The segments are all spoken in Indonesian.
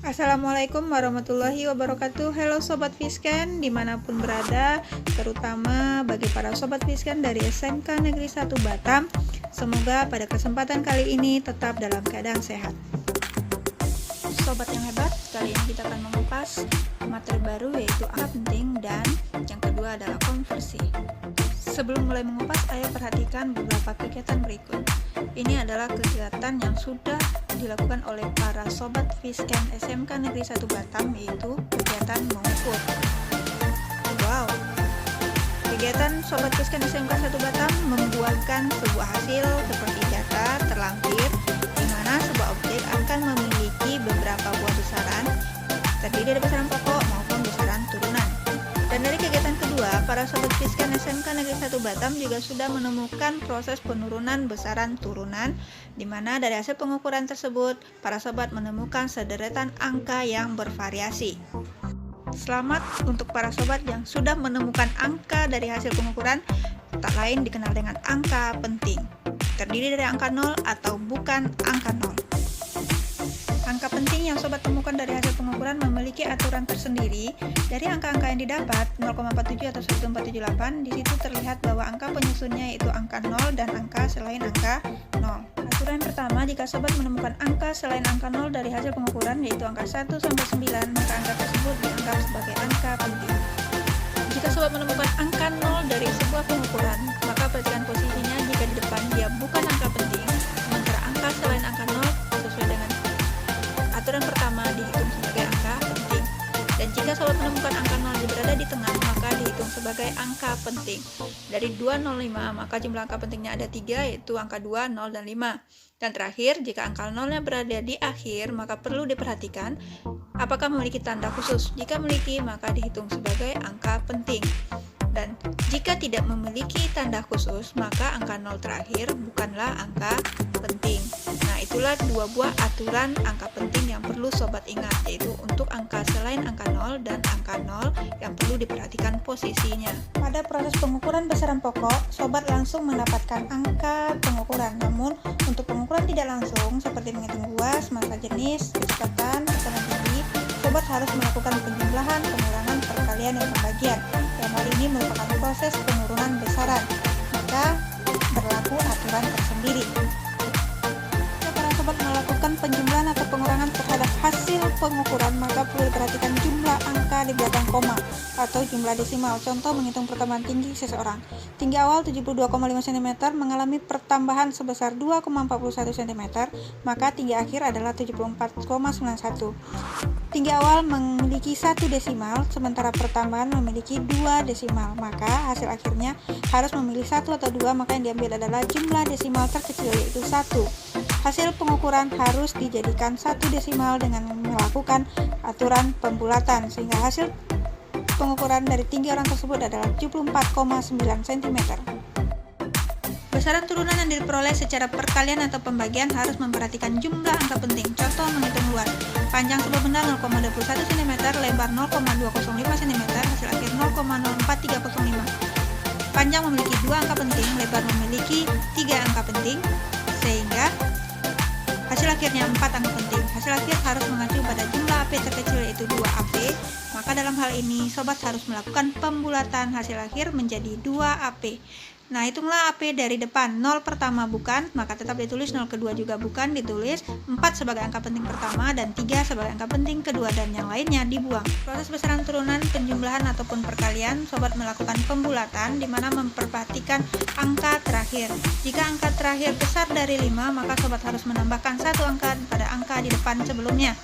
Assalamualaikum warahmatullahi wabarakatuh. Halo Sobat Fisken dimanapun berada, terutama bagi para Sobat Fisken dari SMK Negeri 1 Batam. Semoga pada kesempatan kali ini tetap dalam keadaan sehat. Sobat yang hebat, kali ini kita akan mengupas materi baru yaitu angka penting dan yang kedua adalah konversi. Sebelum mulai mengupas, ayo perhatikan beberapa kegiatan berikut. Ini adalah kegiatan yang sudah dilakukan oleh para Sobat Fisken SMK Negeri 1 Batam, yaitu kegiatan mengukur. Wow, kegiatan Sobat Fisken SMK 1 Batam membuahkan sebuah hasil seperti data terlampir, di mana sebuah objek akan memiliki beberapa buah besaran, terdiri dari besaran pokok maupun besaran turunan. Dan dari kegiatan kedua, para Sobat Fisken SMK Negeri 1 Batam juga sudah menemukan proses penurunan besaran turunan, di mana dari hasil pengukuran tersebut, para sobat menemukan sederetan angka yang bervariasi. Selamat untuk para sobat yang sudah menemukan angka dari hasil pengukuran, tak lain dikenal dengan angka penting, terdiri dari angka 0 atau bukan angka 0. Angka penting yang sobat temukan dari hasil pengukuran memiliki aturan tersendiri. Dari angka-angka yang didapat 0,47 atau 1478, di situ terlihat bahwa angka penyusunnya yaitu angka 0 dan angka selain angka 0. Aturan pertama, jika sobat menemukan angka selain angka 0 dari hasil pengukuran yaitu angka 1 sampai 9, maka angka tersebut dianggap sebagai angka penting. Jika sobat menemukan angka 0 dari sebuah pengukuran, maka perhatikan posisinya jika di depan dia bukan angka penting, sementara angka selain angka 0 sesuai dengan aturan pertama dihitung sebagai angka penting. Dan jika sobat menemukan angka 0 berada di tengah, maka dihitung sebagai angka penting. Dari 205, maka jumlah angka pentingnya ada 3, yaitu angka 2, 0, dan 5. Dan terakhir, jika angka 0-nya berada di akhir, maka perlu diperhatikan apakah memiliki tanda khusus. Jika memiliki, maka dihitung sebagai angka penting. Dan jika tidak memiliki tanda khusus, maka angka 0 terakhir bukanlah angka penting. Nah, itulah dua buah aturan angka penting yang perlu sobat ingat, yaitu untuk angka selain angka 0 dan angka 0 yang perlu diperhatikan posisinya. Pada proses pengukuran besaran pokok, sobat langsung mendapatkan angka pengukuran. Namun, untuk pengukuran tidak langsung, seperti menghitung luas, massa jenis, kecepatan, tekanan tinggi, sobat harus melakukan penjumlahan, pengurangan, perkalian, dan pembagian. Dan hal ini merupakan proses penurunan besaran, maka berlaku aturan tersendiri. Jika para sobat melakukan penjumlahan atau pengurangan terhadap hasil pengukuran, maka perlu diperhatikan jumlah angka di belakang koma atau jumlah desimal. Contoh menghitung pertambahan tinggi seseorang. Tinggi awal 72,5 cm mengalami pertambahan sebesar 2,41 cm, maka tinggi akhir adalah 74,91. Tinggi awal memiliki 1 desimal, sementara pertambahan memiliki 2 desimal, maka hasil akhirnya harus memilih 1 atau 2, maka yang diambil adalah jumlah desimal terkecil yaitu 1. Hasil pengukuran harus dijadikan 1 desimal dengan melakukan aturan pembulatan, sehingga hasil pengukuran dari tinggi orang tersebut adalah 74,9 cm. Besaran turunan yang diperoleh secara perkalian atau pembagian harus memperhatikan jumlah angka penting. Contoh menghitung luas. Panjang sebuah benda 0,21 cm, lebar 0,205 cm, hasil akhir 0,04305. Panjang memiliki 2 angka penting, lebar memiliki 3 angka penting, sehingga hasil akhirnya 4 angka penting. Hasil akhir harus mengacu pada jumlah AP terkecil yaitu 2 AP. Maka dalam hal ini sobat harus melakukan pembulatan hasil akhir menjadi 2 AP. Nah, hitunglah AP dari depan. 0 pertama bukan, maka tetap ditulis. 0 kedua juga bukan, ditulis. 4 sebagai angka penting pertama dan 3 sebagai angka penting kedua, dan yang lainnya dibuang. Proses besaran turunan, penjumlahan ataupun perkalian, sobat melakukan pembulatan di mana memperhatikan angka terakhir. Jika angka terakhir besar dari 5, maka sobat harus menambahkan 1 angka pada angka di depan sebelumnya.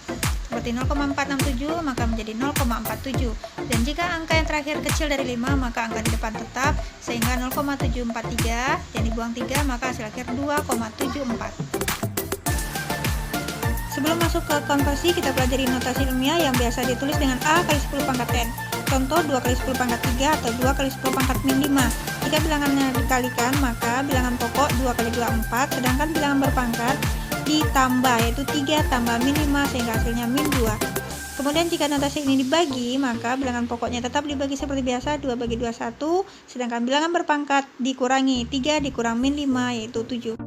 Seperti 0,467 maka menjadi 0,47, dan jika angka yang terakhir kecil dari 5 maka angka di depan tetap, sehingga 0,743 yang dibuang 3, maka hasil akhir 2,74. Sebelum masuk ke konversi, kita pelajari notasi ilmiah yang biasa ditulis dengan A kali 10 pangkat N. Contoh 2 kali 10 pangkat 3 atau 2 kali 10 pangkat min 5. Jika bilangannya dikalikan, maka bilangan pokok 2 kali 2 4, sedangkan bilangan berpangkat ditambah yaitu 3 tambah min 5 sehingga hasilnya min 2. Kemudian jika notasi ini dibagi, maka bilangan pokoknya tetap dibagi seperti biasa, 2 bagi 2 1, sedangkan bilangan berpangkat dikurangi 3 dikurang min 5 yaitu 7.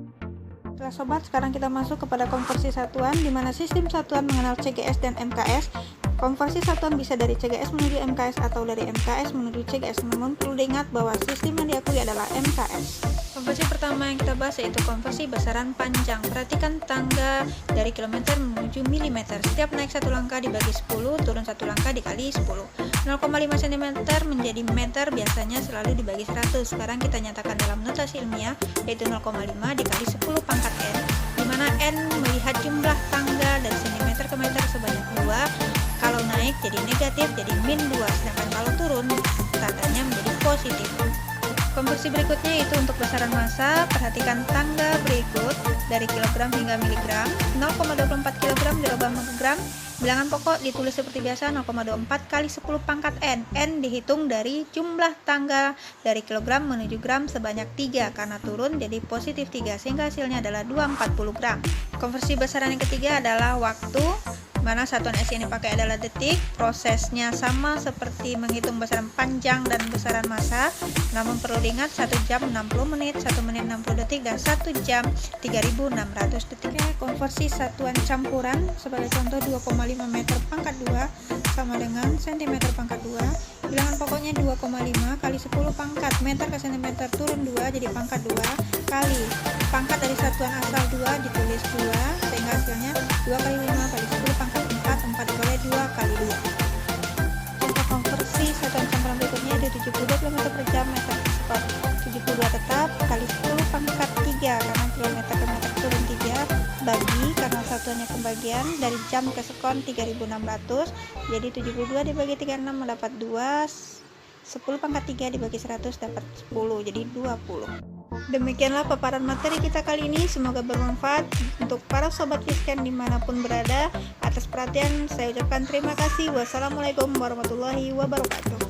Baiklah sobat, sekarang kita masuk kepada konversi satuan, di mana sistem satuan mengenal CGS dan MKS. Konversi satuan bisa dari CGS menuju MKS atau dari MKS menuju CGS, namun perlu diingat bahwa sistem yang diakui adalah MKS. Konversi pertama yang kita bahas yaitu konversi besaran panjang. Perhatikan tangga dari kilometer menuju milimeter. Setiap naik satu langkah dibagi 10, turun satu langkah dikali 10. 0,5 cm menjadi meter biasanya selalu dibagi 100. Sekarang kita nyatakan dalam notasi ilmiah yaitu 0,5 dikali 10 pangkat n, di mana n melihat jumlah tangga dari cm ke meter sebanyak 2. Kalau naik jadi negatif, jadi min 2, sedangkan kalau turun tandanya menjadi positif. Konversi berikutnya itu untuk besaran massa. Perhatikan tangga berikut dari kilogram hingga miligram. 0,24 kg dirubah gram. Bilangan pokok ditulis seperti biasa 0,24 kali 10 pangkat n. N dihitung dari jumlah tangga dari kilogram menuju gram sebanyak 3, karena turun jadi positif 3, sehingga hasilnya adalah 240 gram. Konversi besaran yang ketiga adalah waktu, mana satuan S yang dipakai adalah detik. Prosesnya sama seperti menghitung besaran panjang dan besaran massa, namun perlu diingat 1 jam 60 menit, 1 menit 60 detik, dan 1 jam 3600 detik. Konversi satuan campuran sebagai contoh 2,5 meter pangkat 2 sama dengan cm pangkat 2. Bilangan pokoknya 2,5 kali 10 pangkat meter ke cm turun 2 jadi pangkat 2 kali pangkat dari satuan asal 2 ditulis 2, sehingga hasilnya 2 kali 5 kali 10 pangkat 4 dikali 2 kali 2. Contoh konversi satuan campuran berikutnya ada 72 km per jam meter per sekon. 72 tetap kali 10 pangkat 3, karena kilometer ke meter turun 3, bagi karena satuannya pembagian dari jam ke sekon 3600, jadi 72 dibagi 36 mendapat 2, 10 pangkat 3 dibagi 100 dapat 10, jadi 20. Demikianlah paparan materi kita kali ini, semoga bermanfaat untuk para sobat Fisken dimanapun berada. Atas perhatian saya ucapkan terima kasih. Wassalamualaikum warahmatullahi wabarakatuh.